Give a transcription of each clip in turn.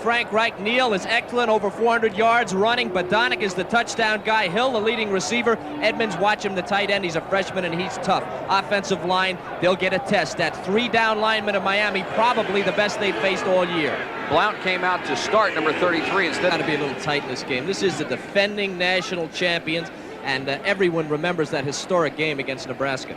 Frank Reich. Neal is excellent, over 400 yards running. Bodanik is the touchdown guy. Hill, the leading receiver. Edmonds, watch him, the tight end. He's a freshman and he's tough. Offensive line, they'll get a test. That 3-down lineman of Miami, probably the best they've faced all year. Blount came out to start, number 33 instead. Got to be a little tight in this game. This is the defending national champions, and everyone remembers that historic game against Nebraska.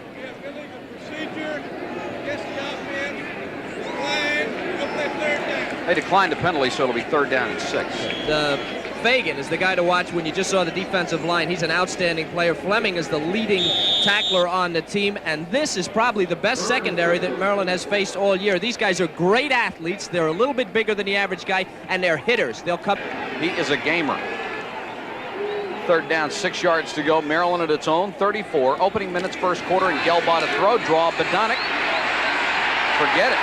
They declined the penalty, so it'll be 3rd down and 6. Fagan is the guy to watch when you just saw the defensive line. He's an outstanding player. Fleming is the leading tackler on the team, and this is probably the best secondary that Maryland has faced all year. These guys are great athletes. They're a little bit bigger than the average guy, and they're hitters. They'll come. He is a gamer. 3rd down, 6 yards to go. Maryland at its own 34. Opening minutes, first quarter, and Gelbaugh to throw. Draw, Bodanik. Forget it.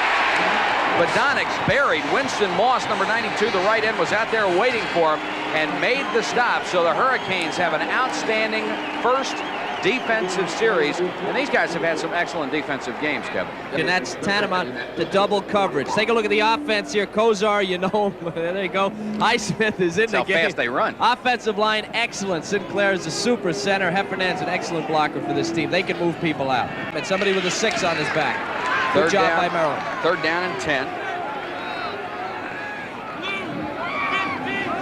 Bodanik's buried. Winston Moss, number 92, the right end, was out there waiting for him and made the stop. So the Hurricanes have an outstanding first defensive series, and these guys have had some excellent defensive games, Kevin. And that's tantamount to double coverage. Take a look at the offense here. Kozar, you know him. There you go. Highsmith is in the game. How fast they run. Offensive line, excellent. Sinclair is a super center. Heffernan's an excellent blocker for this team. They can move people out. And somebody with a 6 on his back. Good job by Maryland. 3rd down and 10.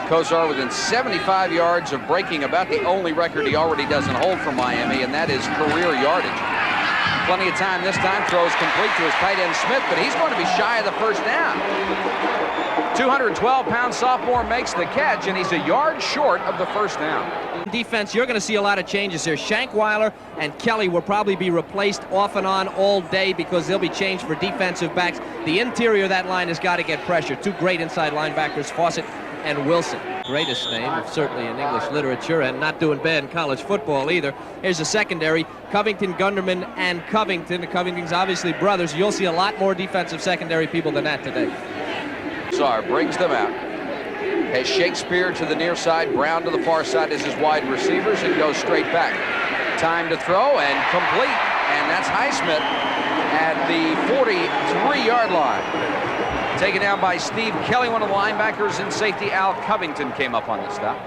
Kozar within 75 yards of breaking about the only record he already doesn't hold for Miami, and that is career yardage. Plenty of time this time. Throws complete to his tight end Smith, but he's going to be shy of the first down. 212-pound sophomore makes the catch, and he's a yard short of the first down. Defense, you're going to see a lot of changes here. Shankweiler and Kelly will probably be replaced off and on all day because they'll be changed for defensive backs. The interior of that line has got to get pressure. 2 great inside linebackers, Fawcett and Wilson. Greatest name, certainly in English literature, and not doing bad in college football either. Here's the secondary, Covington, Gunderman, and Covington. The Covington's obviously brothers. You'll see a lot more defensive secondary people than that today. Kozar brings them out. Has Shakespeare to the near side, Brown to the far side as his wide receivers, and goes straight back. Time to throw and complete, and that's Highsmith at the 43-yard line. Taken down by Steve Kelly, one of the linebackers, and safety Al Covington came up on the stop.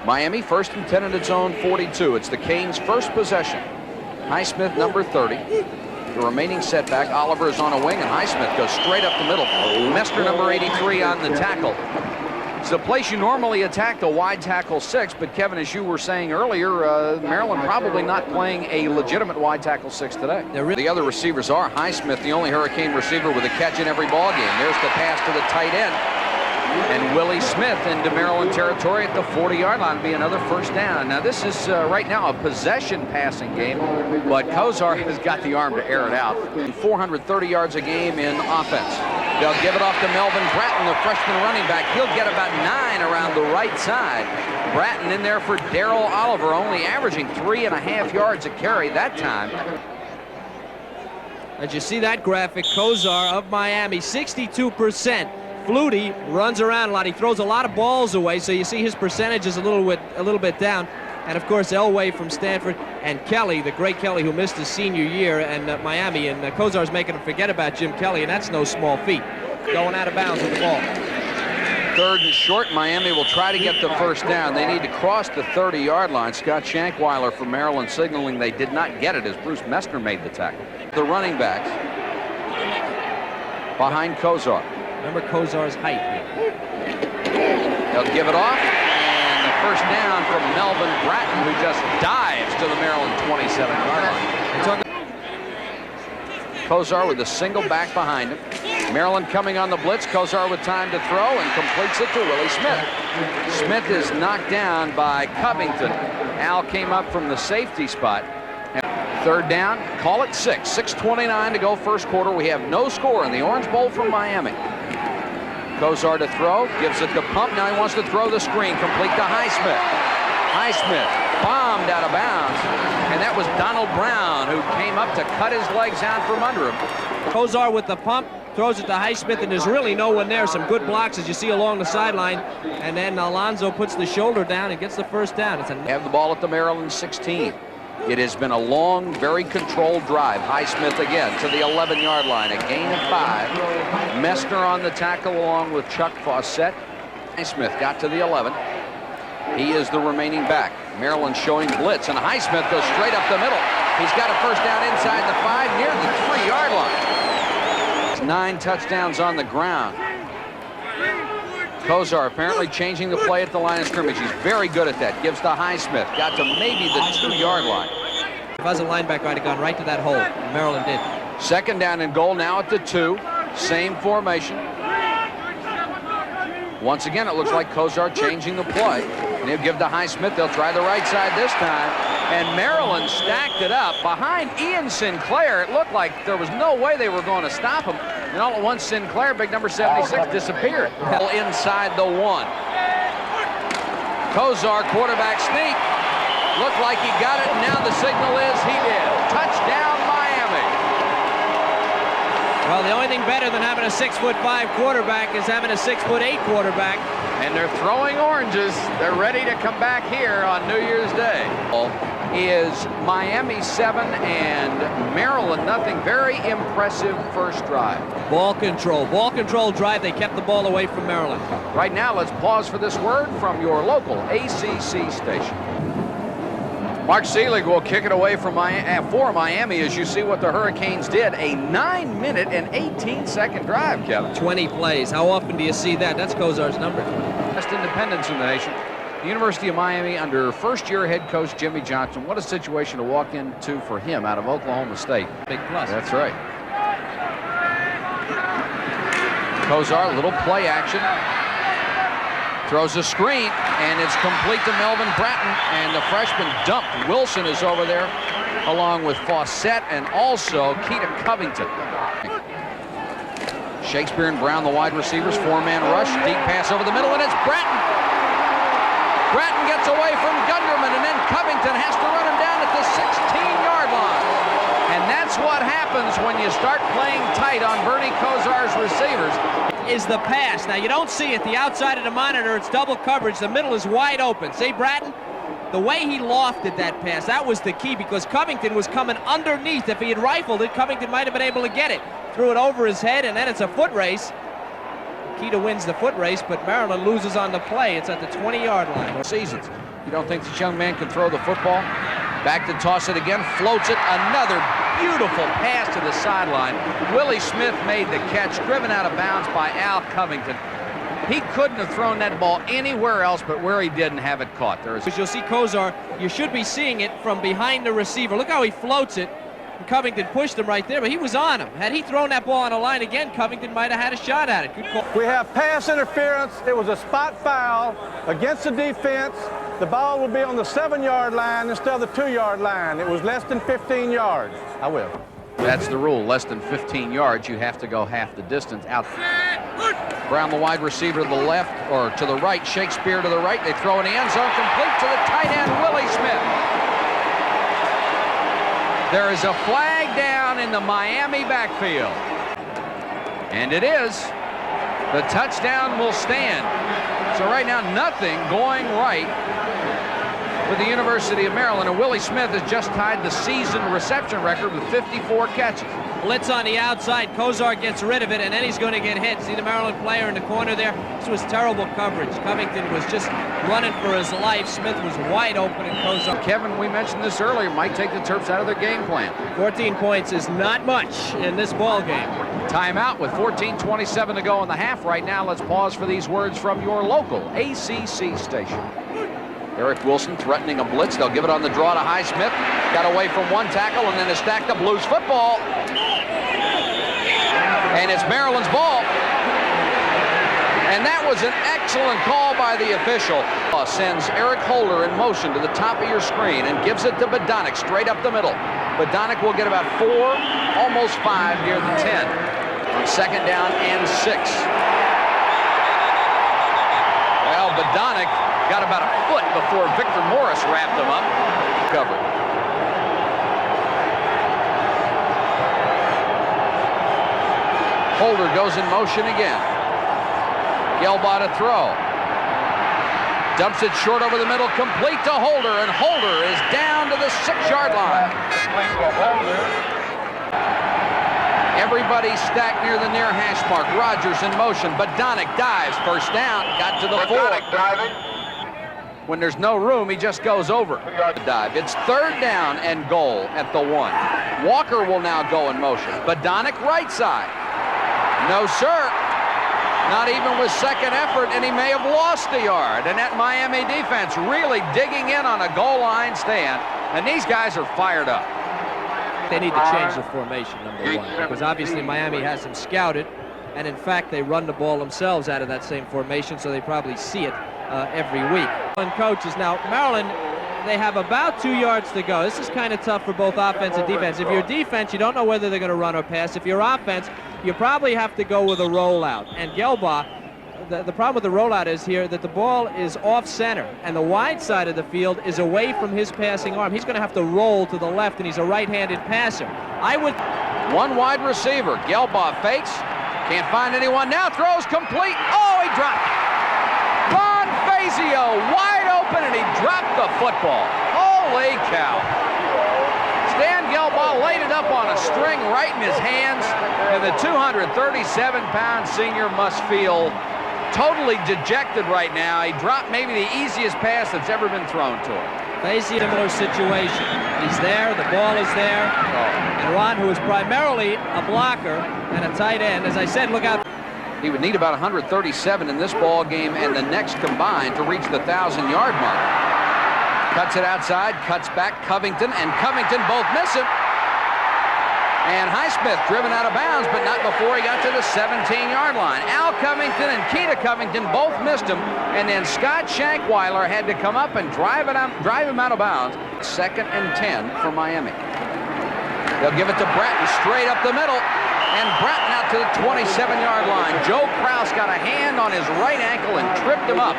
Miami 1st and 10 at its own 42. It's the Canes' first possession. Highsmith, number 30. The remaining setback, Oliver is on a wing, and Highsmith goes straight up the middle. Mester, number 83, on the tackle. It's the place you normally attack, the wide tackle 6, but Kevin, as you were saying earlier, Maryland probably not playing a legitimate wide tackle 6 today. The other receivers are Highsmith, the only Hurricane receiver with a catch in every ball game. There's the pass to the tight end. And Willie Smith into Maryland territory at the 40-yard line. Be another first down. Now this is right now a possession passing game, but Kozar has got the arm to air it out. 430 yards a game in offense. They'll give it off to Melvin Bratton, the freshman running back. He'll get about 9 around the right side. Bratton in there for Darrell Oliver, only averaging 3.5 yards a carry that time. As you see that graphic, Kozar of Miami, 62%. Flutie runs around a lot. He throws a lot of balls away, so you see his percentage is a little bit down. And of course, Elway from Stanford and Kelly, the great Kelly who missed his senior year, and Miami, and Kozar's making him forget about Jim Kelly, and that's no small feat. Going out of bounds with the ball. 3rd and short. Miami will try to get the first down. They need to cross the 30-yard line. Scott Shankweiler from Maryland signaling they did not get it as Bruce Messner made the tackle. The running backs behind Kozar. Remember Kozar's height here. They'll give it off, and the first down from Melvin Bratton, who just dives to the Maryland 27-yard line. Kozar with a single back behind him. Maryland coming on the blitz. Kozar with time to throw and completes it to Willie Smith. Smith is knocked down by Covington. Al came up from the safety spot. 3rd down, call it 6. 6:29 to go first quarter. We have no score in the Orange Bowl from Miami. Kozar to throw, gives it the pump. Now he wants to throw the screen, complete to Highsmith. Highsmith bombed out of bounds, and that was Donald Brown, who came up to cut his legs out from under him. Kozar with the pump, throws it to Highsmith, and there's really no one there. Some good blocks, as you see along the sideline, and then Alonzo puts the shoulder down and gets the first down. Have the ball at the Maryland 16. It has been a long, very controlled drive. Highsmith again to the 11-yard line, a gain of 5. Messner on the tackle along with Chuck Fawcett. Highsmith got to the 11. He is the remaining back. Maryland showing blitz, and Highsmith goes straight up the middle. He's got a first down inside the 5 near the 3-yard line. 9 touchdowns on the ground. Kozar apparently changing the play at the line of scrimmage. He's very good at that. Gives to Highsmith. Got to maybe the 2-yard line. If I was a linebacker, I'd have gone right to that hole. Maryland did. Second down and goal now at the 2. Same formation. Once again, it looks like Kozar changing the play. And he'll give to Highsmith. They'll try the right side this time. And Maryland stacked it up behind Ian Sinclair. It looked like there was no way they were going to stop him. And all at once, Sinclair, big number 76, disappeared. Inside the 1. Kozar, quarterback sneak. Looked like he got it, and now the signal is he did. Touchdown, Miami. Well, the only thing better than having a 6'5" quarterback is having a 6'8" quarterback. And they're throwing oranges. They're ready to come back here on New Year's Day. Is Miami 7 and Maryland nothing. Very impressive first drive. Ball control drive. They kept the ball away from Maryland. Right now, let's pause for this word from your local ACC station. Mark Seelig will kick it away from for Miami as you see what the Hurricanes did. A 9-minute and 18-second drive, Kevin. 20 plays. How often do you see that? That's Kozar's number. Best independence in the nation. The University of Miami under first-year head coach Jimmy Johnson. What a situation to walk into for him out of Oklahoma State. Big plus. That's right. Kozar, little play action. Throws a screen, and it's complete to Melvin Bratton, and the freshman dumped. Wilson is over there, along with Fawcett and also Keita Covington. Shakespeare and Brown, the wide receivers, 4-man rush, deep pass over the middle, and it's Bratton. Bratton gets away from Gunderman, and then Covington has to run him down at the 16-yard line. And that's what happens when you start playing tight on Bernie Kozar's receivers. Is the pass. Now, you don't see it. The outside of the monitor, it's double coverage. The middle is wide open. See, Bratton? The way he lofted that pass, that was the key because Covington was coming underneath. If he had rifled it, Covington might have been able to get it. Threw it over his head, and then it's a foot race. Keita wins the foot race, but Maryland loses on the play. It's at the 20-yard line. Seasons. You don't think this young man can throw the football? Back to toss it again, floats it. Another beautiful pass to the sideline. Willie Smith made the catch, driven out of bounds by Al Covington. He couldn't have thrown that ball anywhere else but where he did and have it caught. Because you'll see Kozar, you should be seeing it from behind the receiver. Look how he floats it. And Covington pushed him right there, but he was on him. Had he thrown that ball on a line again, Covington might have had a shot at it. Good call. We have pass interference. It was a spot foul against the defense. The ball will be on the 7-yard line instead of the 2-yard line. It was less than 15 yards. I will. That's the rule. Less than 15 yards, you have to go half the distance out. Brown, the wide receiver to the left, or to the right. Shakespeare to the right. They throw in the end zone, complete to the tight end, Willie Smith. There is a flag down in the Miami backfield. And it is. The touchdown will stand. So right now, nothing going right for the University of Maryland, and Willie Smith has just tied the season reception record with 54 catches. Blitz on the outside. Kozar gets rid of it, and then he's going to get hit. See the Maryland player in the corner there? This was terrible coverage. Covington was just running for his life. Smith was wide open, and Kozar. Kevin, we mentioned this earlier, might take the Terps out of their game plan. 14 points is not much in this ball game. Timeout with 14:27 to go in the half. Right now, let's pause for these words from your local ACC station. Eric Wilson threatening a blitz. They'll give it on the draw to Highsmith. Got away from one tackle and then is stacked up loose football. And it's Maryland's ball. And that was an excellent call by the official. Sends Eric Holder in motion to the top of your screen and gives it to Badonic straight up the middle. Badonic will get about 4, almost 5 near the 10 on second down and 6. Well, Badonic got about a foot before Victor Morris wrapped him up. Covered. Holder goes in motion again. Gelbaugh to throw. Dumps it short over the middle, complete to Holder, and Holder is down to the 6-yard line. Everybody stacked near the near hash mark. Rogers in motion. Badonic dives. First down. Got to the 4. When there's no room, he just goes over the dive. It's 3rd down and goal at the 1. Walker will now go in motion. Badonic right side. No, sir. Not even with second effort, and he may have lost a yard. And that Miami defense really digging in on a goal line stand. And these guys are fired up. They need to change the formation, number 1, because obviously Miami has them scouted, and in fact they run the ball themselves out of that same formation, so they probably see it every week. And coaches, now Maryland, they have about 2 yards to go. This is kind of tough for both offense and defense. If you're defense, you don't know whether they're going to run or pass. If you're offense, you probably have to go with a rollout. And Gelbaugh, the problem with the rollout is here that the ball is off center, and the wide side of the field is away from his passing arm. He's going to have to roll to the left, and he's a right-handed passer. One wide receiver. Gelbaugh fakes. Can't find anyone now. Throws complete. Oh, he dropped it. Ron Fazio wide open, and he dropped the football. Holy cow. Stan Gelbaugh laid it up on a string right in his hands, and the 237-pound senior must feel totally dejected right now. He dropped maybe the easiest pass that's ever been thrown to him. Facing a similar situation. He's there, the ball is there, and Ron, who is primarily a blocker and a tight end, as I said, look out. He would need about 137 in this ball game and the next combined to reach the 1,000-yard mark. Cuts it outside, cuts back Covington, and Covington both miss him. And Highsmith driven out of bounds, but not before he got to the 17-yard line. Al Covington and Keita Covington both missed him, and then Scott Shankweiler had to come up and drive him out of bounds. 2nd and 10 for Miami. They'll give it to Bratton straight up the middle, and Bratton out to the 27-yard line. Joe Kraus got a hand on his right ankle and tripped him up.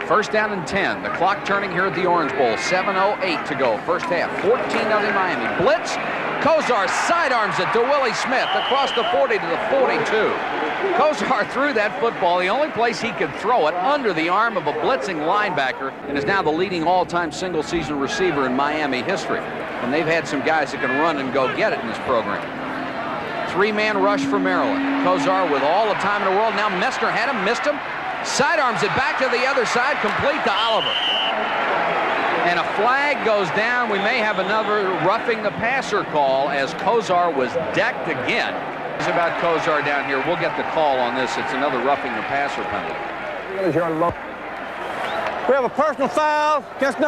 1st down and 10. The clock turning here at the Orange Bowl. 7:08 to go. First half. 14-0 Miami. Blitz. Kozar sidearms it to Willie Smith across the 40 to the 42. Kozar threw that football the only place he could throw it, under the arm of a blitzing linebacker, and is now the leading all-time single-season receiver in Miami history. And they've had some guys that can run and go get it in this program. 3-man rush for Maryland. Kozar with all the time in the world. Now Messner had him, missed him. Sidearms it back to the other side, complete to Oliver. And a flag goes down. We may have another roughing the passer call as Kozar was decked again. It's about Kozar down here. We'll get the call on this. It's another roughing the passer penalty. We have a personal foul against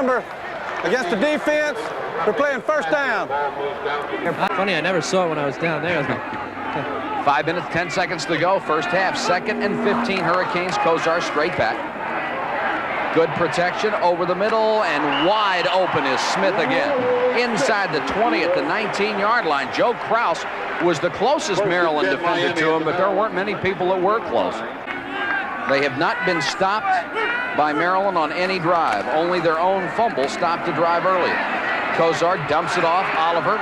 the defense. We're playing first down. Funny, I never saw it when I was down there. 5 minutes, 10 seconds to go. First half, 2nd and 15 Hurricanes. Kozar straight back. Good protection over the middle, and wide open is Smith again. Inside the 20 at the 19-yard line. Joe Kraus was the closest Maryland defender to him, but there weren't many people that were close. They have not been stopped by Maryland on any drive. Only their own fumble stopped the drive earlier. Kozar dumps it off. Oliver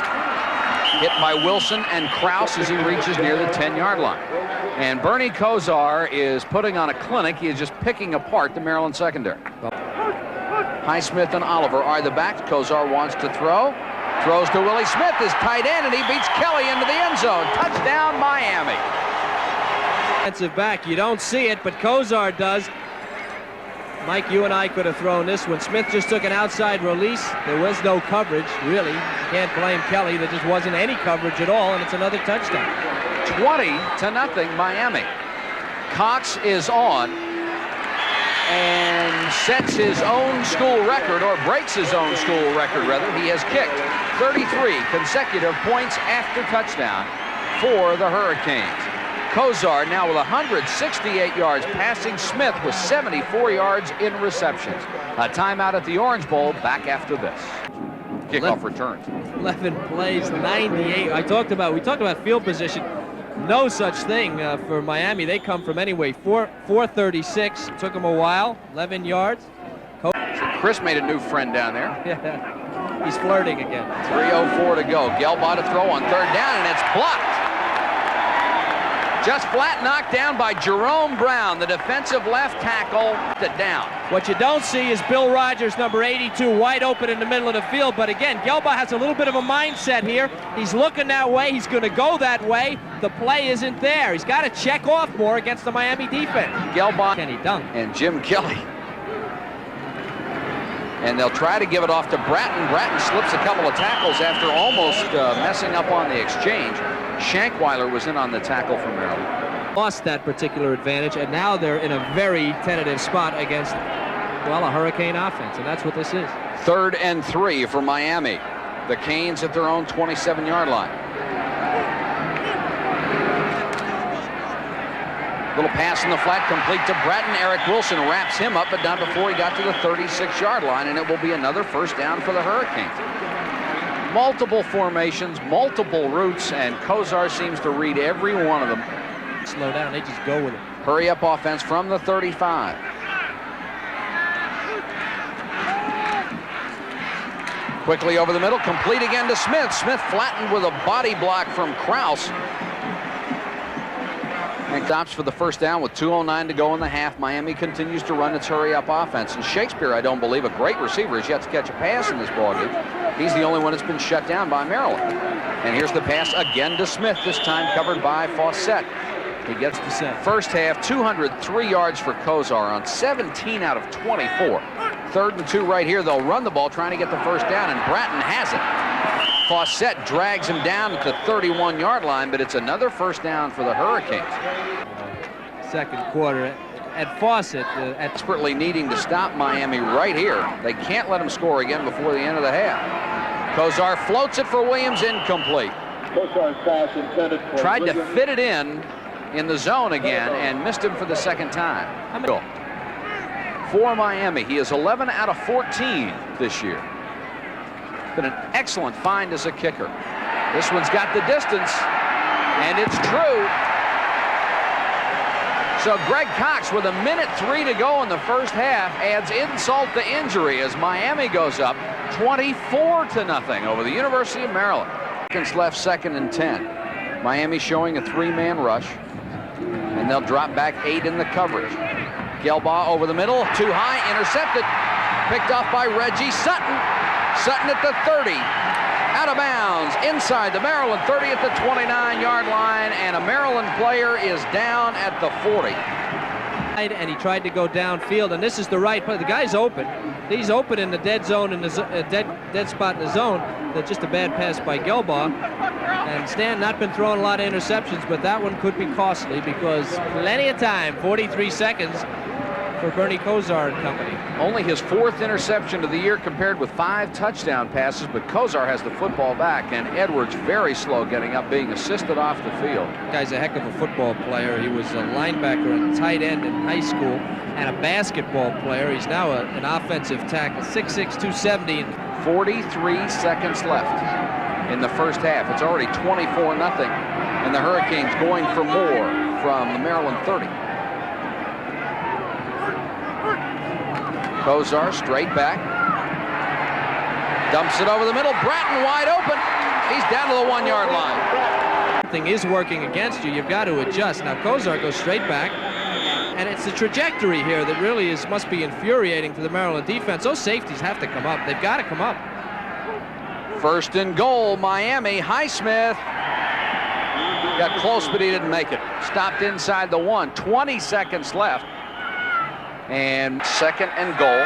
hit by Wilson and Kraus as he reaches near the 10-yard line. And Bernie Kozar is putting on a clinic. He is just picking apart the Maryland secondary. Highsmith and Oliver are the backs. Kozar wants to throw. Throws to Willie Smith, his tight end, and he beats Kelly into the end zone. Touchdown, Miami. Defensive back, you don't see it, but Kozar does. Mike, you and I could have thrown this one. Smith just took an outside release. There was no coverage, really. You can't blame Kelly. There just wasn't any coverage at all, and it's another touchdown. 20-0 Miami. Cox is on and sets his own school record, or breaks his own school record, rather. He has kicked 33 consecutive points after touchdown for the Hurricanes. Kozar now with 168 yards passing. Smith with 74 yards in receptions. A timeout at the Orange Bowl. Back after this. Kickoff returns. 11 plays, 98. We talked about field position. No such thing for Miami. They come from anyway. 436. Took them a while. 11 yards. So Chris made a new friend down there. Yeah, he's flirting again. 3:04 to go. Gelbaugh to throw on 3rd down, and it's blocked. Just flat knocked down by Jerome Brown, the defensive left tackle, down. What you don't see is Bill Rogers, number 82, wide open in the middle of the field. But again, Gelbaugh has a little bit of a mindset here. He's looking that way. He's going to go that way. The play isn't there. He's got to check off more against the Miami defense. Gelbaugh Kenny Dunk and Jim Kelly. And they'll try to give it off to Bratton. Bratton slips a couple of tackles after almost messing up on the exchange. Shankweiler was in on the tackle for Maryland. Lost that particular advantage, and now they're in a very tentative spot against, well, a Hurricane offense, and that's what this is. 3rd and 3 for Miami. The Canes at their own 27-yard line. Little pass in the flat, complete to Bratton. Eric Wilson wraps him up, but not before he got to the 36-yard line, and it will be another first down for the Hurricanes. Multiple formations, multiple routes, and Kozar seems to read every one of them. Slow down, they just go with it. Hurry up offense from the 35. Quickly over the middle, complete again to Smith. Smith flattened with a body block from Krause. And stops for the first down with 2:09 to go in the half. Miami continues to run its hurry-up offense. And Shakespeare, I don't believe, a great receiver, has yet to catch a pass in this ballgame. He's the only one that's been shut down by Maryland. And here's the pass again to Smith, this time covered by Fawcett. He gets the first half, 203 yards for Kozar on 17 out of 24. 3rd and 2 right here. They'll run the ball, trying to get the first down, and Bratton has it. Fawcett drags him down at the 31-yard line, but it's another first down for the Hurricanes. Second quarter at Fawcett. Desperately needing to stop Miami right here. They can't let him score again before the end of the half. Kozar floats it for Williams, incomplete. Tried to fit it in the zone again and missed him for the second time. For Miami, he is 11 out of 14 this year. Been an excellent find as a kicker. This one's got the distance, and it's true. So Greg Cox, with 1:03 to go in the first half, adds insult to injury as Miami goes up 24-0 over the University of Maryland. Seconds left, 2nd and 10. Miami showing a 3-man rush, and they'll drop back 8 in the coverage. Gelbaugh over the middle, too high, intercepted, picked off by Reggie Sutton. Sutton at the 30, out of bounds, inside the Maryland 30 at the 29-yard line, and a Maryland player is down at the 40. And he tried to go downfield, and this is the right play. The guy's open. He's open in the dead zone, in the dead spot in the zone. That's just a bad pass by Gelbaugh. And Stan not been throwing a lot of interceptions, but that one could be costly because plenty of time, 43 seconds for Bernie Kozar and company. Only his 4th interception of the year compared with 5 touchdown passes, but Kozar has the football back, and Edwards very slow getting up, being assisted off the field. Guy's a heck of a football player. He was a linebacker and tight end in high school and a basketball player. He's now an offensive tackle, 6'6", 270. 43 seconds left in the first half. It's already 24-0, and the Hurricanes going for more from the Maryland 30. Kozar straight back, dumps it over the middle. Bratton wide open. He's down to the 1-yard line. Something is working against you. You've got to adjust. Now Kozar goes straight back, and it's the trajectory here that really must be infuriating to the Maryland defense. Those safeties have to come up. They've got to come up. 1st and goal, Miami. Highsmith got close, but he didn't make it. Stopped inside the 1. 20 seconds left. And 2nd and goal.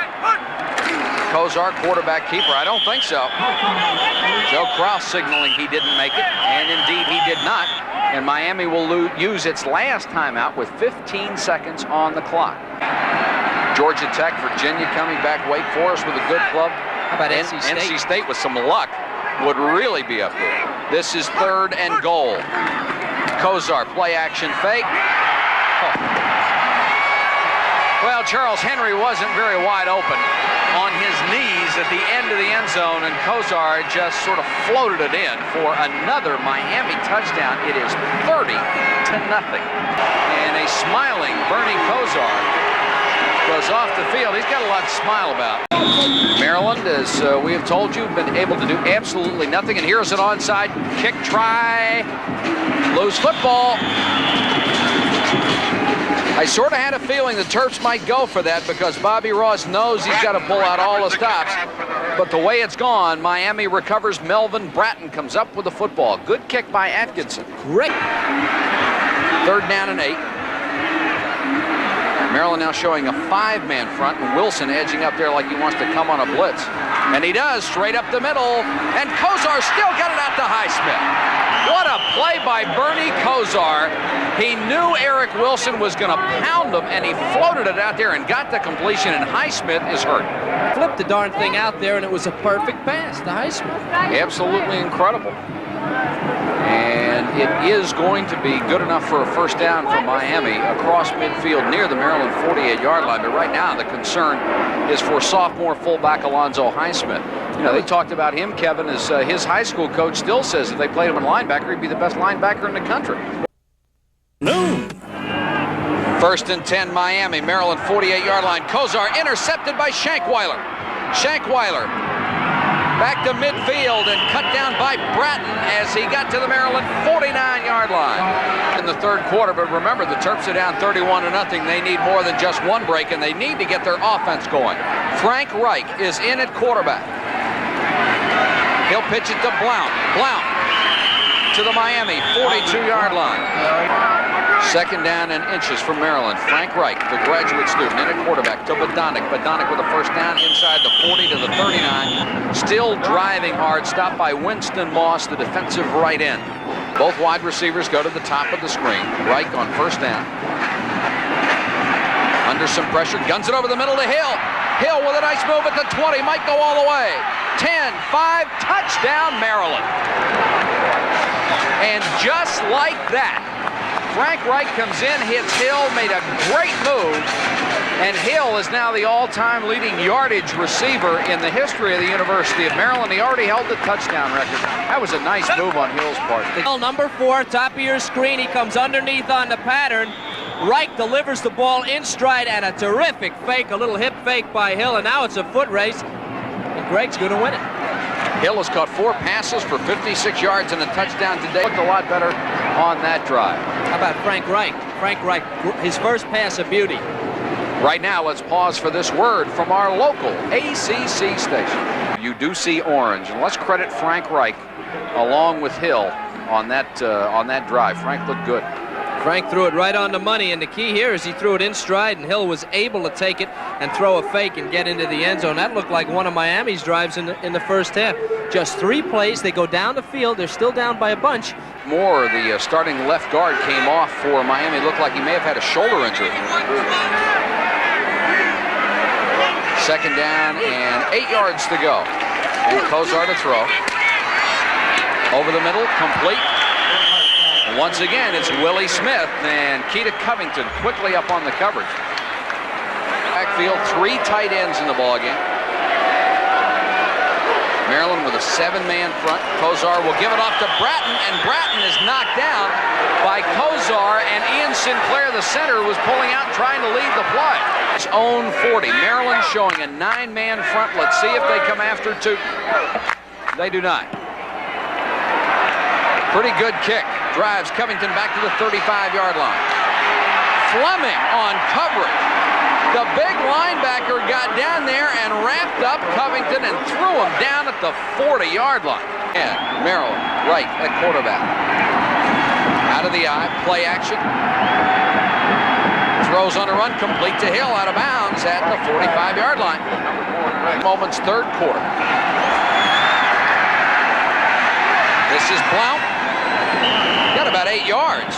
Kozar, quarterback keeper. I don't think so. Joe Krause signaling he didn't make it, and indeed he did not. And Miami will use its last timeout with 15 seconds on the clock. Georgia Tech, Virginia coming back. Wake Forest with a good club. How about NC State? NC State with some luck would really be up there. This is 3rd and goal. Kozar, play action fake. Well, Charles Henry wasn't very wide open on his knees at the end of the end zone, and Kozar just sort of floated it in for another Miami touchdown. It is 30-0. And a smiling Bernie Kozar goes off the field. He's got a lot to smile about. Maryland, as we have told you, been able to do absolutely nothing, and here's an onside kick try. Loose football. I sort of had a feeling the Terps might go for that because Bobby Ross knows he's got to pull out all the stops. But the way it's gone, Miami recovers. Melvin Bratton comes up with the football. Good kick by Atkinson. Great. 3rd down and 8. Maryland now showing a 5-man front, and Wilson edging up there like he wants to come on a blitz. And he does, straight up the middle, and Kozar still got it out to Highsmith. What a play by Bernie Kozar. He knew Eric Wilson was going to pound him, and he floated it out there and got the completion, and Highsmith is hurt. Flipped the darn thing out there, and it was a perfect pass to Highsmith. Absolutely incredible. And it is going to be good enough for a first down for Miami across midfield near the Maryland 48-yard line. But right now the concern is for sophomore fullback Alonzo Highsmith. You know, they talked about him, Kevin, as his high school coach still says if they played him in linebacker, he'd be the best linebacker in the country. No. 1st and 10 Miami, Maryland 48-yard line. Kozar intercepted by Shankweiler. Shankweiler back to midfield and cut down by Bratton as he got to the Maryland 49-yard line in the 3rd quarter. But remember, the Terps are down 31-0. They need more than just one break, and they need to get their offense going. Frank Reich is in at quarterback. He'll pitch it to Blount. Blount to the Miami 42-yard line. 2nd down and inches for Maryland. Frank Reich, the graduate student, in at quarterback to Bodonik. Bodonik with a first down inside the 40 to the 39. Still driving hard. Stopped by Winston Moss, the defensive right end. Both wide receivers go to the top of the screen. Reich on first down. Under some pressure, guns it over the middle to Hill. Hill with a nice move at the 20. Might go all the way. 10, 5, touchdown Maryland. And just like that, Frank Reich comes in, hits Hill, made a great move, and Hill is now the all-time leading yardage receiver in the history of the University of Maryland. He already held the touchdown record. That was a nice move on Hill's part. Hill, number 4, top of your screen. He comes underneath on the pattern. Reich delivers the ball in stride, and a terrific fake, a little hip fake by Hill, and now it's a foot race, and Greg's going to win it. Hill has caught 4 passes for 56 yards and a touchdown today. Looked a lot better on that drive. How about Frank Reich? Frank Reich, his first pass a beauty. Right now, let's pause for this word from our local ACC station. You do see orange, and let's credit Frank Reich along with Hill on that drive. Frank looked good. Frank threw it right on the money, and the key here is he threw it in stride, and Hill was able to take it and throw a fake and get into the end zone. That looked like one of Miami's drives in the first half. Just 3 plays. They go down the field. They're still down by a bunch. Moore, the starting left guard, came off for Miami. Looked like he may have had a shoulder injury. 2nd down and 8 yards to go. And Kozar to throw. Over the middle, complete. Once again, it's Willie Smith, and Keita Covington quickly up on the coverage. Backfield, 3 tight ends in the ballgame. Maryland with a 7-man front. Kozar will give it off to Bratton, and Bratton is knocked down by Kozar, and Ian Sinclair, the center, was pulling out trying to lead the play. His own 40. Maryland showing a 9-man front. Let's see if they come after 2. They do not. Pretty good kick. Drives Covington back to the 35-yard line. Fleming on coverage. The big linebacker got down there and wrapped up Covington and threw him down at the 40-yard line. And Maryland, right at quarterback. Out of the eye, play action. Throws on a run, complete to Hill, out of bounds at the 45-yard line. Moments, 3rd quarter. This is Blount. Got about 8 yards.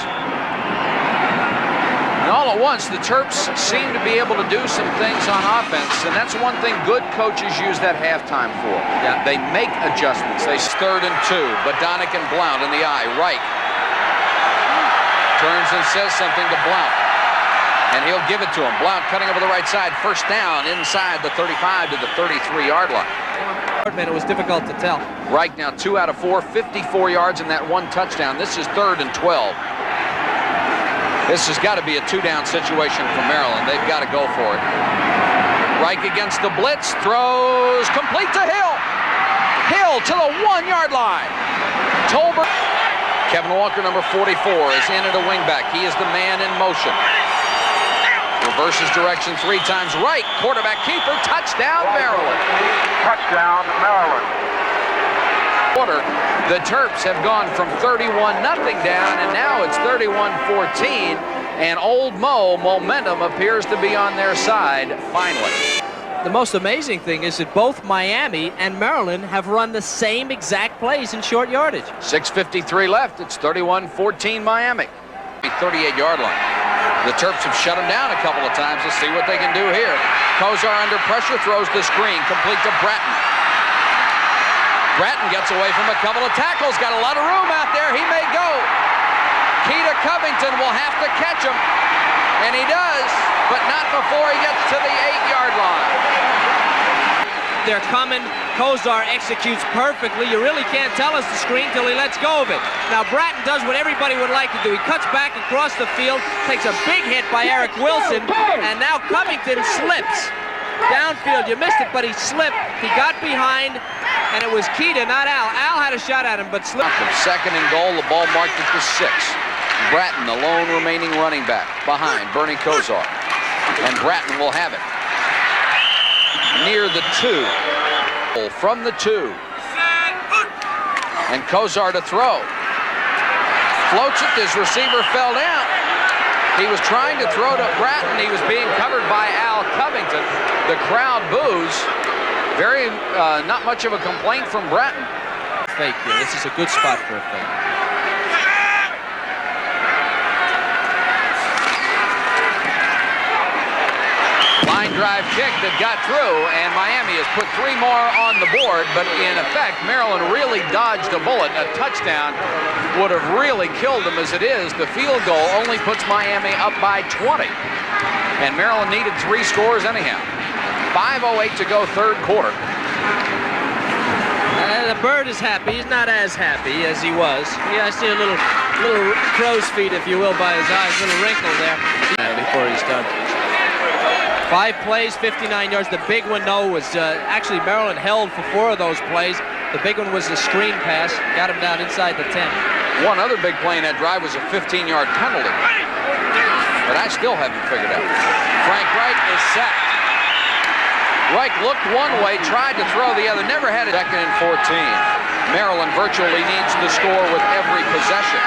And all at once, the Terps seem to be able to do some things on offense, and that's one thing good coaches use that halftime for. Yeah. They make adjustments. They 3rd and 2. Bodonik and Blount in the eye. Reich turns and says something to Blount, and he'll give it to him. Blount cutting over the right side. First down inside the 35 to the 33-yard line. It was difficult to tell. Reich now 2 out of 4, 54 yards and that 1 touchdown. This is 3rd and 12. This has got to be a 2-down situation for Maryland. They've got to go for it. Reich against the blitz, throws complete to Hill. Hill to the 1-yard line. Tolbert. Kevin Walker, number 44, is in at a wingback. He is the man in motion. Reverses direction 3 times right. Quarterback keeper. Touchdown, Maryland. Touchdown, Maryland. The Terps have gone from 31-0 down, and now it's 31-14. And Old Mo momentum appears to be on their side finally. The most amazing thing is that both Miami and Maryland have run the same exact plays in short yardage. 6:53 left. It's 31-14 Miami. 38-yard line. The Terps have shut him down a couple of times. Let's see what they can do here. Kozar under pressure, throws the screen, complete to Bratton. Bratton gets away from a couple of tackles. Got a lot of room out there. He may go. Keita Covington will have to catch him. And he does, but not before he gets to the 8-yard line. They're coming. Kozar executes perfectly. You really can't tell us the screen till he lets go of it. Now Bratton does what everybody would like to do. He cuts back across the field, takes a big hit by Eric Wilson, and now Covington slips. Downfield, you missed it, but he slipped. He got behind, and it was Keita, not Al. Al had a shot at him, but slipped. Second and goal, the ball marked at the 6. Bratton, the lone remaining running back, behind Bernie Kozar. And Bratton will have it. Near the 2. From the 2. And Kozar to throw. Floats it, his receiver fell down. He was trying to throw to Bratton. He was being covered by Al Covington. The crowd boos. Very, not much of a complaint from Bratton. Fake here. This is a good spot for a fake. Line drive kick that got through, and Miami has put 3 more on the board, but in effect, Maryland really dodged a bullet. A touchdown would have really killed them as it is. The field goal only puts Miami up by 20, and Maryland needed 3 scores anyhow. 5:08 to go, third quarter. The bird is happy. He's not as happy as he was. Yeah, I see a little crow's feet, if you will, by his eyes. Little wrinkle there before he's done. 5 plays, 59 yards. The big one, though, was actually Maryland held for 4 of those plays. The big one was the screen pass. Got him down inside the 10. One other big play in that drive was a 15-yard penalty. But I still haven't figured out. Frank Reich is sacked. Reich looked one way, tried to throw the other, never had it. 2nd and 14. Maryland virtually needs to score with every possession.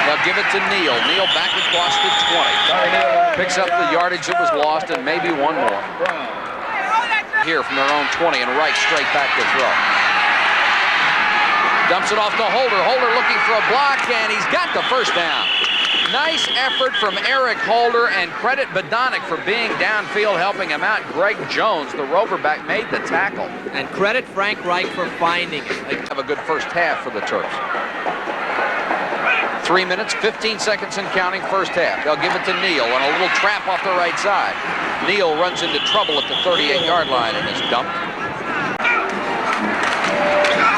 They'll give it to Neal. Neal back across the 20. Picks up the yardage that was lost and maybe one more. Here from their own 20, and Reich straight back to throw. Dumps it off to Holder. Holder looking for a block, and he's got the first down. Nice effort from Eric Holder, and credit Badonic for being downfield helping him out. Greg Jones, the Roverback, made the tackle. And credit Frank Reich for finding it. They have a good first half for the Terps. 3 minutes, 15 seconds and counting, first half. They'll give it to Neal on a little trap off the right side. Neal runs into trouble at the 38-yard line and is dumped.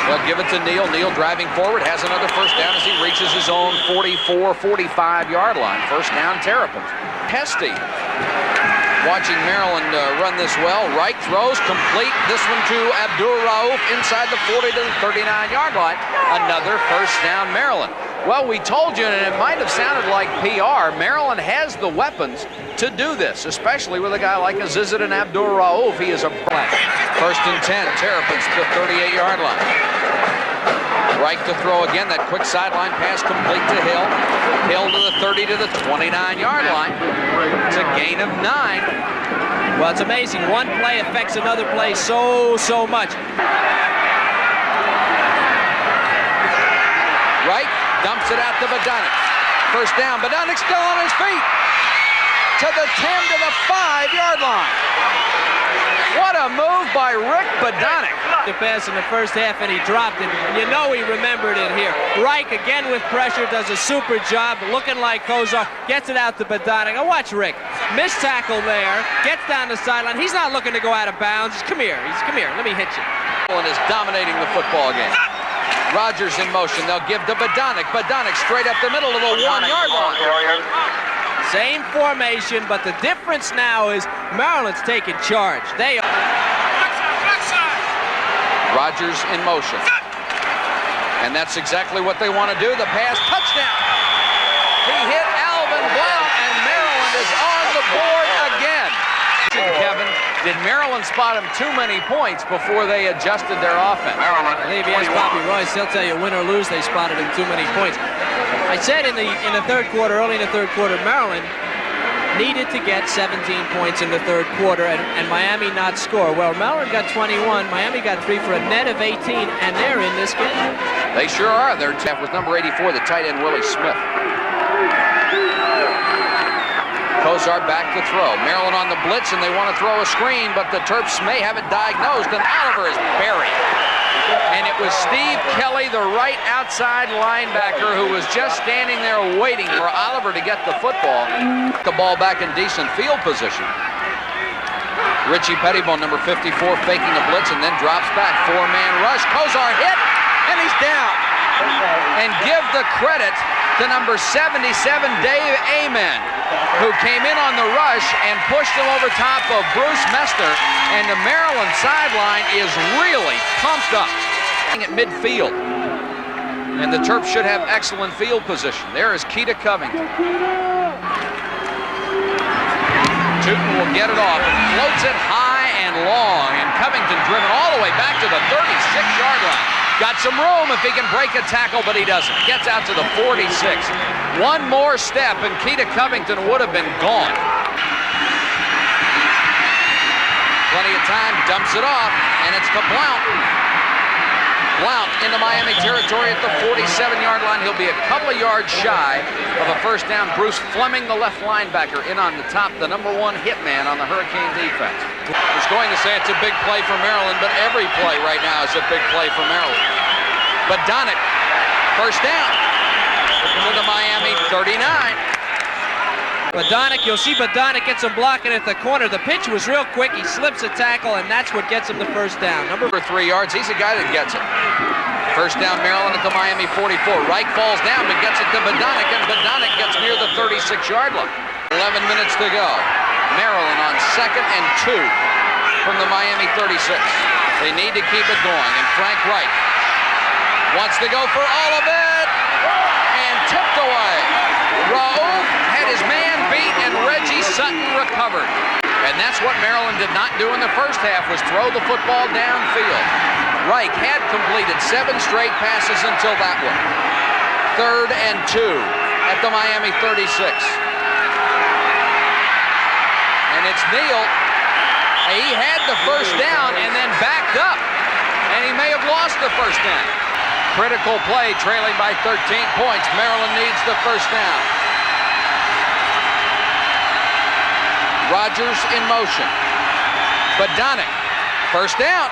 They'll give it to Neal. Neal driving forward, has another first down as he reaches his own 44, 45-yard line. First down, Terrapins. Hesty watching Maryland run this well. Reich throws complete. This one to Abdur Rauf inside the 40 to the 39-yard line. Another first down, Maryland. Well, we told you, and it might have sounded like PR, Maryland has the weapons to do this, especially with a guy like Azizadin Abdur Rauf. He is a black. First and 10, Terrapins to the 38-yard line. Reich to throw again, that quick sideline pass complete to Hill. Hill to the 30 to the 29-yard line. It's a gain of 9. Well, it's amazing. One play affects another play so much. Reich dumps it out to Badonic. First down, Badonic still on his feet. To the 10 to the 5-yard line. What a move by Rick Badonic. The pass in the first half, and he dropped it. You know he remembered it here. Reich, again with pressure, does a super job, looking like Kozar, gets it out to Badonic. Now watch Rick. Missed tackle there, gets down the sideline. He's not looking to go out of bounds. Come here, let me hit you. And is dominating the football game. Rogers in motion. They'll give to Badonic. Badonic straight up the middle of the 1-yard line. Same formation, but the difference now is Maryland's taking charge. They are. Rogers in motion. And that's exactly what they want to do. The pass, touchdown. He hit Alvin Blount, and Maryland is on the Did Maryland spot him too many points before they adjusted their offense? Maryland, I believe, yes, Bobby Royce, he'll tell you, win or lose, they spotted him too many points. I said in the third quarter, early in the third quarter, Maryland needed to get 17 points in the third quarter and Miami not score. Well, Maryland got 21, Miami got 3 for a net of 18, and they're in this game. They sure are. Their tap was number 84, the tight end Willie Smith. Kozar back to throw. Maryland on the blitz, and they want to throw a screen, but the Terps may have it diagnosed, and Oliver is buried. And it was Steve Kelly, the right outside linebacker, who was just standing there waiting for Oliver to get the football. The ball back in decent field position. Richie Pettibone, number 54, faking a blitz and then drops back. 4-man rush. Kozar hit, and he's down. And give the credit to number 77, Dave Amen, who came in on the rush and pushed him over top of Bruce Mester, and the Maryland sideline is really pumped up at midfield. And the Terps should have excellent field position. There is Keita Covington. Tootin will get it off and floats it high and long, and Covington driven all the way back to the 36-yard line. Got some room if he can break a tackle, but he doesn't. Gets out to the 46. One more step, and Keita Covington would have been gone. Plenty of time, dumps it off, and it's to Blount. Blount into Miami territory at the 47-yard line. He'll be a couple of yards shy of a first down. Bruce Fleming, the left linebacker, in on the top, the number 1 hit man on the Hurricane defense. I was going to say it's a big play for Maryland, but every play right now is a big play for Maryland. But Donick, first down to the Miami 39. Badonic, you'll see Badonic gets him blocking at the corner. The pitch was real quick. He slips a tackle, and that's what gets him the first down. Number 3 yards. He's a guy that gets it. First down, Maryland at the Miami 44. Reich falls down, but gets it to Badonic, and Badonic gets near the 36-yard line. 11 minutes to go. Maryland on 2nd and 2 from the Miami 36. They need to keep it going, and Frank Reich wants to go for all of it, and tipped away. Raouf had his man beat, and Reggie Sutton recovered. And that's what Maryland did not do in the first half, was throw the football downfield. Reich had completed 7 straight passes until that one. 3rd and 2 at the Miami 36. And it's Neal. He had the first down and then backed up, and he may have lost the first down. Critical play, trailing by 13 points. Maryland needs the first down. Rogers in motion. Badonic, first down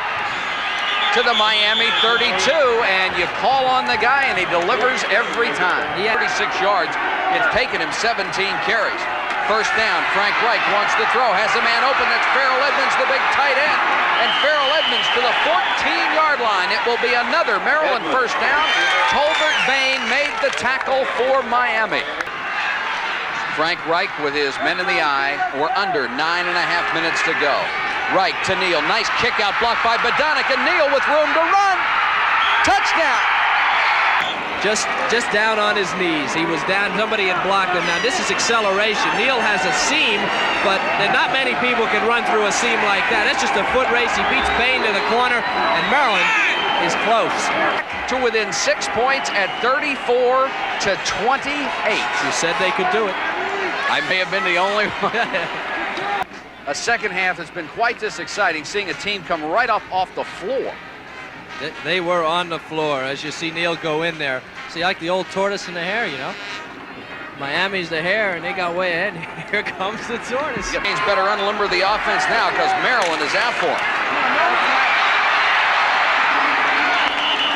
to the Miami 32, and you call on the guy, and he delivers every time. He had 36 yards. It's taken him 17 carries. First down, Frank Reich wants to throw, has a man open, that's Farrell Edmonds, the big tight end. And Farrell Edmonds to the 14-yard line. It will be another Maryland first down. Tolbert Bain made the tackle for Miami. Frank Reich with his men in the eye. We're under 9.5 minutes to go. Reich to Neal, nice kick out blocked by Badonic, and Neal with room to run. Touchdown. Just down on his knees. He was down, somebody had blocked him. Now this is acceleration. Neal has a seam, but not many people can run through a seam like that. That's just a foot race. He beats Bain to the corner, and Maryland is close. To within 6 points at 34-28. You said they could do it. I may have been the only one. A second half has been quite this exciting, seeing a team come right up off the floor. They were on the floor, as you see Neal go in there. See, like the old tortoise and the hare, you know? Miami's the hare, and they got way ahead. Here comes the tortoise. He's better unlimber the offense now, because Maryland is out for him.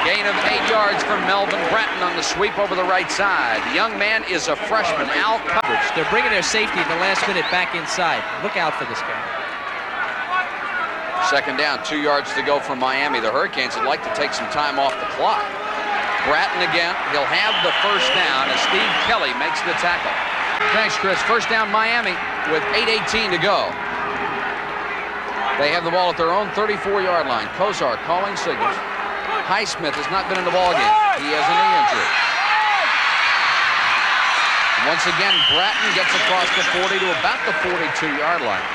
Gain of 8 yards from Melvin Bratton on the sweep over the right side. The young man is a freshman, Al Coverage. They're bringing their safety at the last minute back inside. Look out for this guy. Second down, 2 yards to go from Miami. The Hurricanes would like to take some time off the clock. Bratton again. He'll have the first down as Steve Kelly makes the tackle. Thanks, Chris. First down, Miami with 8:18 to go. They have the ball at their own 34-yard line. Kozar calling signals. Highsmith has not been in the ball game. He has a knee injury. Once again, Bratton gets across the 40 to about the 42-yard line.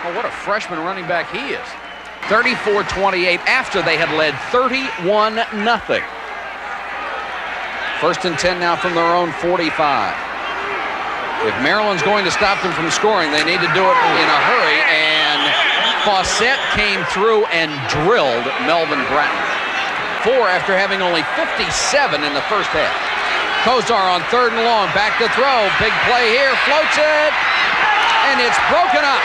Oh, what a freshman running back he is. 34-28 after they had led 31-0. 1st and 10 now from their own 45. If Maryland's going to stop them from scoring, they need to do it in a hurry, and Fawcett came through and drilled Melvin Bratton. 4 after having only 57 in the first half. Kozar on 3rd and long, back to throw, big play here, floats it, and it's broken up.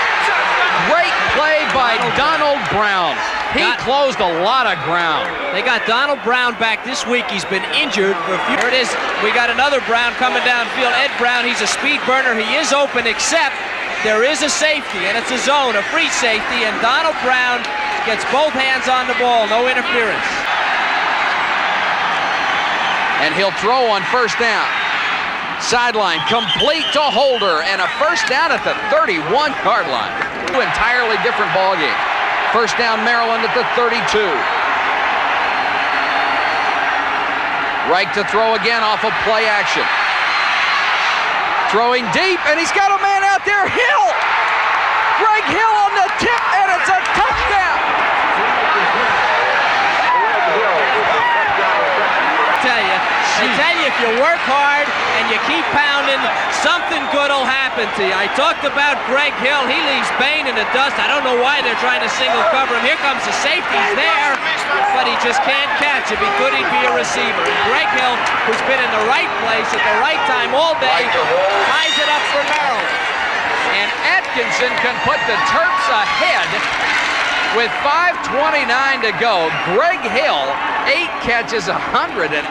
Great play by Donald Brown. He closed a lot of ground. They got Donald Brown back this week. He's been injured for a few. Here it is. We got another Brown coming downfield. Ed Brown, he's a speed burner. He is open, except there is a safety, and it's a zone, a free safety, and Donald Brown gets both hands on the ball. No interference. And he'll throw on 1st down. Sideline complete to Holder, and a 1st down at the 31-yard line. Two entirely different ball game. 1st down Maryland at the 32. Reich to throw again off of play action. Throwing deep, and he's got a man out there, Hill! Greg Hill on the tip, and it's a touchdown! I tell you, if you work hard and you keep pounding, something good will happen to you. I talked about Greg Hill. He leaves Bain in the dust. I don't know why they're trying to single cover him. Here comes the safety. He's there, but he just can't catch. If he could, he'd be a receiver. And Greg Hill, who's been in the right place at the right time all day, ties it up for Maryland. And Atkinson can put the Terps ahead with 5:29 to go. Greg Hill, 8 catches, 182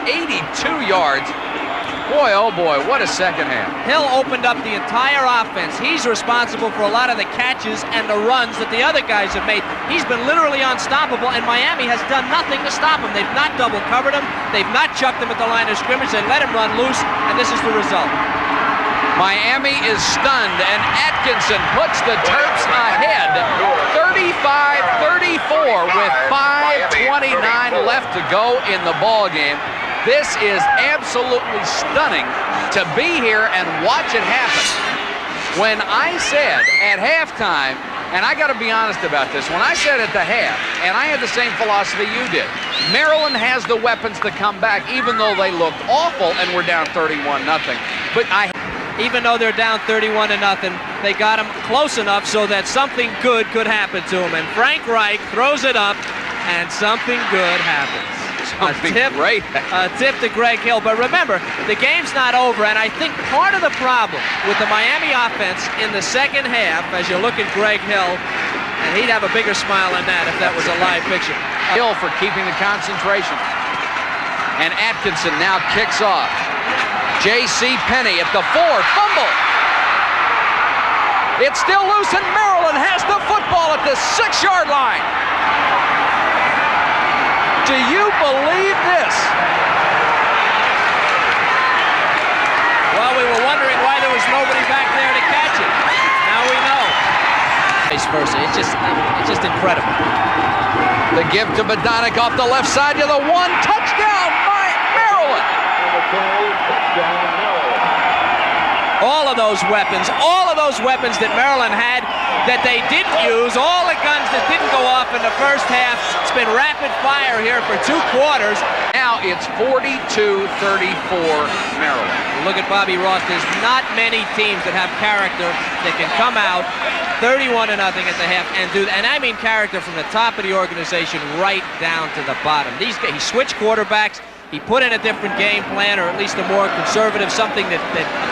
yards. Boy, oh boy, what a second half. Hill opened up the entire offense. He's responsible for a lot of the catches and the runs that the other guys have made. He's been literally unstoppable, and Miami has done nothing to stop him. They've not double covered him. They've not chucked him at the line of scrimmage. They let him run loose, and this is the result. Miami is stunned, and Atkinson puts the Terps ahead 35-34 with 5:29 left to go in the ball game. This is absolutely stunning to be here and watch it happen. When I said at halftime, and I got to be honest about this, when I said at the half, and I had the same philosophy you did, Maryland has the weapons to come back, even though they looked awful and were down 31-0. But even though they're down 31-0, they got him close enough so that something good could happen to him. And Frank Reich throws it up, and something good happens. A tip to Greg Hill. But remember, the game's not over, and I think part of the problem with the Miami offense in the second half, as you look at Greg Hill, and he'd have a bigger smile than that if that was a live picture. Hill for keeping the concentration. And Atkinson now kicks off. J.C. Penney at the 4, fumble. It's still loose, and Maryland has the football at the 6-yard line. Do you believe this? Well, we were wondering why there was nobody back there to catch it. Now we know. Vice versa. It's just incredible. The give to Badonic off the left side to the 1, touchdown by Maryland. All of those weapons that Maryland had that they didn't use, all the guns that didn't go off in the first half. It's been rapid fire here for 2 quarters. Now it's 42-34 Maryland. Look at Bobby Ross. There's not many teams that have character that can come out 31-0 at the half and do that. And I mean character from the top of the organization right down to the bottom. He switched quarterbacks. He put in a different game plan, or at least a more conservative, something that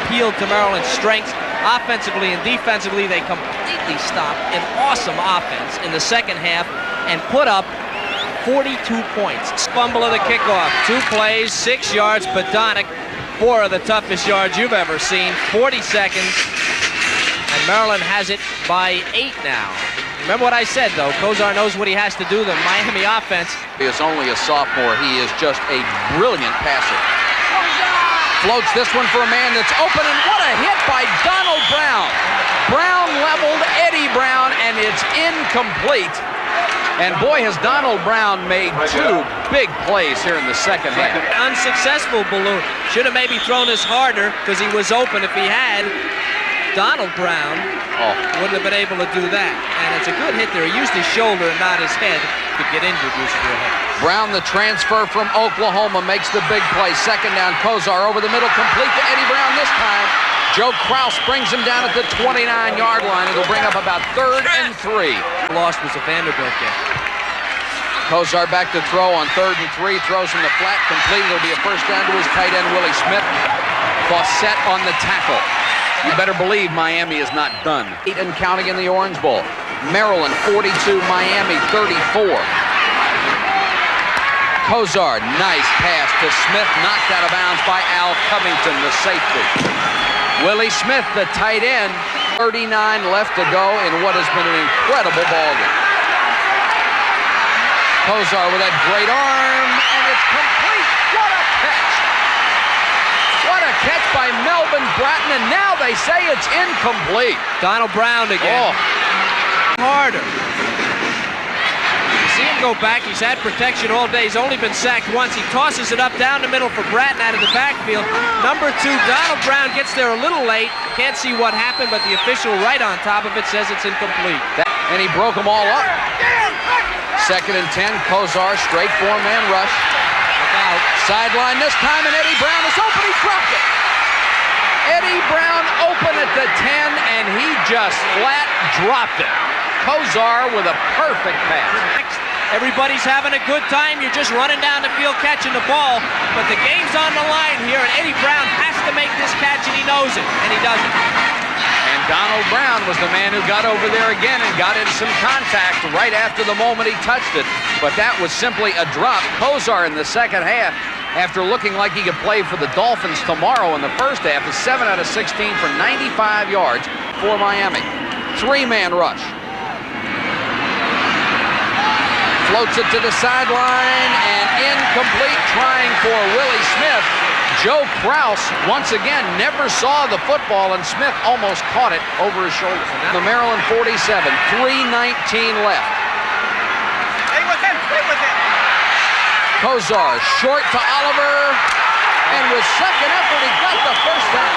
appealed to Maryland's strengths. Offensively and defensively, they completely stopped an awesome offense in the second half and put up 42 points. Fumble of the kickoff. 2 plays, 6 yards. Badonic, 4 of the toughest yards you've ever seen. 40 seconds. And Maryland has it by 8 now. Remember what I said, though. Kozar knows what he has to do. The Miami offense. He is only a sophomore. He is just a brilliant passer. Floats this one for a man that's open, and what a hit by Donald Brown. Brown leveled Eddie Brown, and it's incomplete. And boy, has Donald Brown made 2 big plays here in the second half. Unsuccessful balloon. Should have maybe thrown this harder because he was open if he had. Donald Brown wouldn't have been able to do that. And it's a good hit there. He used his shoulder and not his head to get injured using your head. Brown, the transfer from Oklahoma, makes the big play. Second down, Kozar over the middle, complete to Eddie Brown this time. Joe Kraus brings him down at the 29-yard line. It'll bring up about 3rd and 3. Lost was a Vanderbilt game. Kozar back to throw on 3rd and 3. Throws from the flat, complete. It'll be a first down to his tight end, Willie Smith. Fawcett on the tackle. You better believe Miami is not done. 8 and counting in the Orange Bowl. Maryland 42, Miami 34. Kozar, nice pass to Smith, knocked out of bounds by Al Covington, the safety. Willie Smith, the tight end, 39 left to go in what has been an incredible ballgame. Kozar with that great arm, and it's complete. What a catch! What a catch by Melvin Bratton, and now they say it's incomplete. Donald Brown again. Harder. You see him go back. He's had protection all day. He's only been sacked once. He tosses it up down the middle for Bratton out of the backfield. Number 2, Donald Brown gets there a little late. Can't see what happened, but the official right on top of it says it's incomplete. And he broke them all up. 2nd and 10, Kozar, straight 4-man rush. Sideline this time, and Eddie Brown is open. He dropped it. Eddie Brown open at the 10, and he just flat dropped it. Kozar with a perfect pass. Everybody's having a good time. You're just running down the field catching the ball. But the game's on the line here, and Eddie Brown has to make this catch, and he knows it, and he doesn't. And Donald Brown was the man who got over there again and got in some contact right after the moment he touched it. But that was simply a drop. Kozar in the second half, after looking like he could play for the Dolphins tomorrow in the first half, is 7 out of 16 for 95 yards for Miami. 3-man rush. Floats it to the sideline and incomplete, trying for Willie Smith. Joe Kraus, once again, never saw the football, and Smith almost caught it over his shoulder. The Maryland 47, 3:19 left. Stay with him, stay with him. Kozar, short to Oliver, and with second effort, he got the first down.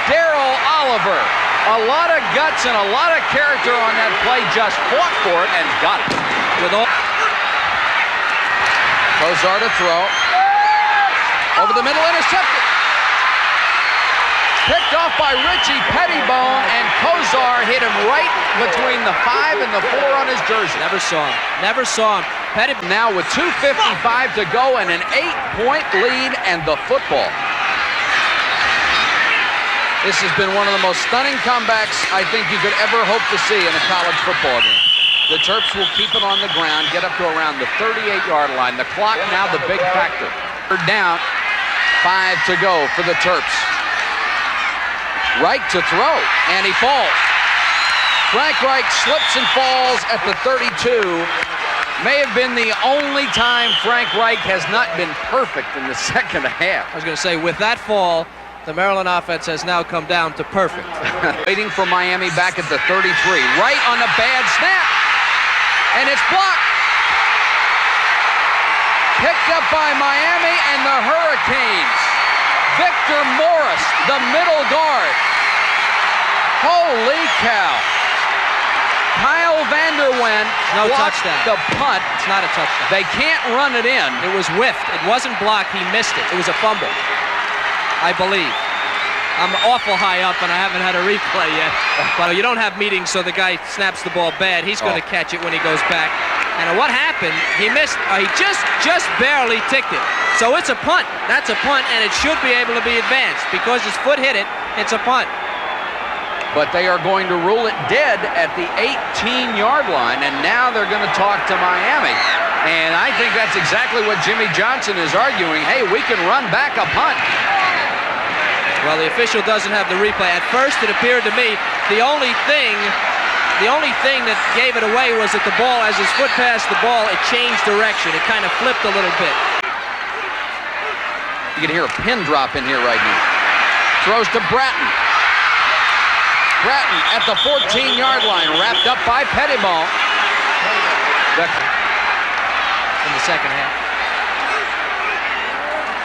Darrell Oliver, a lot of guts and a lot of character on that play, just fought for it and got it. Kozar to throw. Over the middle, intercepted. Picked off by Richie Pettibone, and Kozar hit him right between the 5 and the 4 on his jersey. Never saw him. Never saw him. Pettibone now with 2:55 to go and an 8-point lead and the football. This has been one of the most stunning comebacks I think you could ever hope to see in a college football game. The Terps will keep it on the ground, get up to around the 38-yard line. The clock now the big factor. Third down. 5 to go for the Terps. Reich to throw, and he falls. Frank Reich slips and falls at the 32. May have been the only time Frank Reich has not been perfect in the second half. I was going to say, with that fall, the Maryland offense has now come down to perfect. Waiting for Miami back at the 33. Right on a bad snap, and it's blocked. Picked up by Miami and the Hurricanes. Victor Morris, the middle guard. Holy cow. Kyle Vanderwen blocked touchdown. The punt. It's not a touchdown. They can't run it in. It was whiffed. It wasn't blocked. He missed it. It was a fumble, I believe. I'm awful high up, and I haven't had a replay yet. But you don't have meetings, so the guy snaps the ball bad. He's going to catch it when he goes back. And what happened, he missed. He just barely ticked it. So it's a punt. That's a punt, and it should be able to be advanced. Because his foot hit it, it's a punt. But they are going to rule it dead at the 18-yard line, and now they're going to talk to Miami. And I think that's exactly what Jimmy Johnson is arguing. Hey, we can run back a punt. Well, the official doesn't have the replay. At first, it appeared to me the only thing that gave it away was that the ball, as his foot passed the ball, it changed direction. It kind of flipped a little bit. You can hear a pin drop in here right now. Throws to Bratton. Bratton at the 14-yard line, wrapped up by Pettibone. In the second half.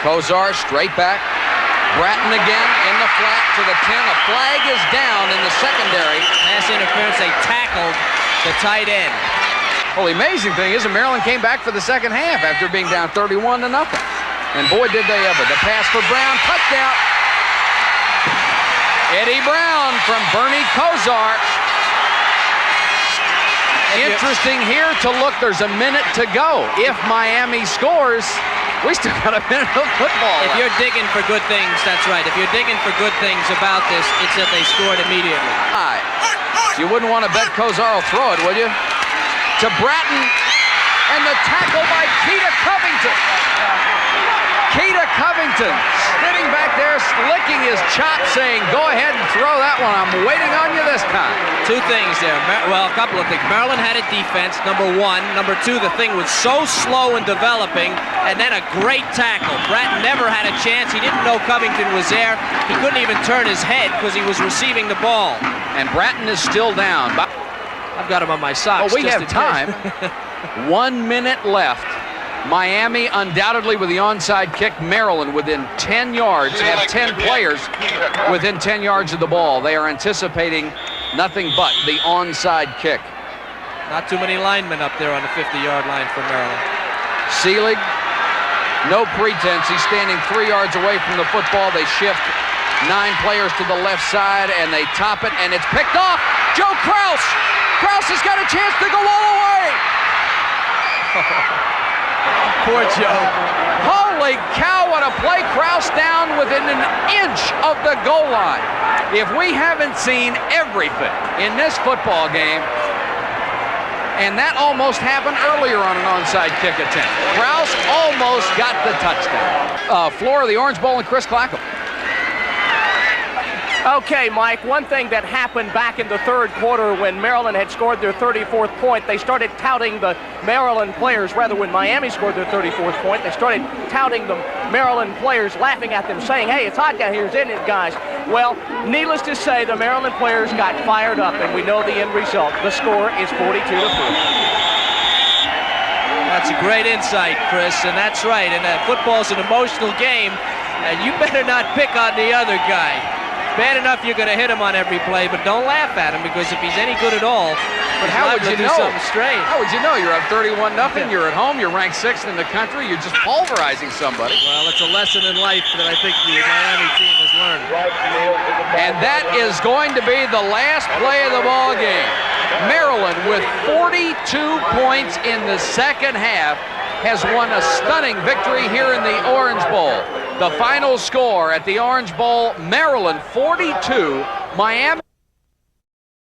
Kozar straight back. Bratton again in the flat to the 10. A flag is down in the secondary. Pass interference, they tackled the tight end. Well, the amazing thing is that Maryland came back for the second half after being down 31-0. And boy, did they ever. The pass for Brown, touchdown. Eddie Brown from Bernie Kosar. Interesting here to look. There's a minute to go. If Miami scores, we still got a minute of football left. If you're digging for good things, that's right. If you're digging for good things about this, it's that they scored immediately. You wouldn't want to bet Kosar will throw it, would you? To Bratton, and the tackle by Keita Covington. Keita Covington sitting back there, licking his chops, saying, go ahead and throw that one. I'm waiting on you this time. Two things there. Well, a couple of things. Maryland had a defense, number one. Number two, the thing was so slow in developing, and then a great tackle. Bratton never had a chance. He didn't know Covington was there. He couldn't even turn his head because he was receiving the ball. And Bratton is still down. I've got him on my socks. Oh, we have time. 1 minute left. Miami undoubtedly with the onside kick. Maryland within 10 yards, have 10 players within 10 yards of the ball. They are anticipating nothing but the onside kick. Not too many linemen up there on the 50-yard line for Maryland. Seelig, no pretense. He's standing 3 yards away from the football. They shift 9 players to the left side, and they top it, and it's picked off. Joe Kraus. Kraus has got a chance to go all the way. Poor Joe. Holy cow, what a play. Kraus down within an inch of the goal line. If we haven't seen everything in this football game, and that almost happened earlier on an onside kick attempt. Kraus almost got the touchdown. Floor of the Orange Bowl and Chris Clackham. Okay, Mike, one thing that happened back in the third quarter when Maryland had scored their 34th point, they started touting the Maryland players, rather when Miami scored their 34th point, they started touting the Maryland players, laughing at them, saying, hey, it's hot down here, isn't it, guys? Well, needless to say, the Maryland players got fired up, and we know the end result. The score is 42-4. That's a great insight, Chris, and that's right. And football's an emotional game, and you better not pick on the other guy. Bad enough you're going to hit him on every play, but don't laugh at him, because if he's any good at all, but how would you know? Something strange. How would you know? You're up 31-0. You're at home. You're ranked 6th in the country. You're just pulverizing somebody. Well, it's a lesson in life that I think the Miami team has learned. And that is going to be the last play of the ball game. Maryland, with 42 points in the second half, has won a stunning victory here in the Orange Bowl. The final score at the Orange Bowl, Maryland 42, Miami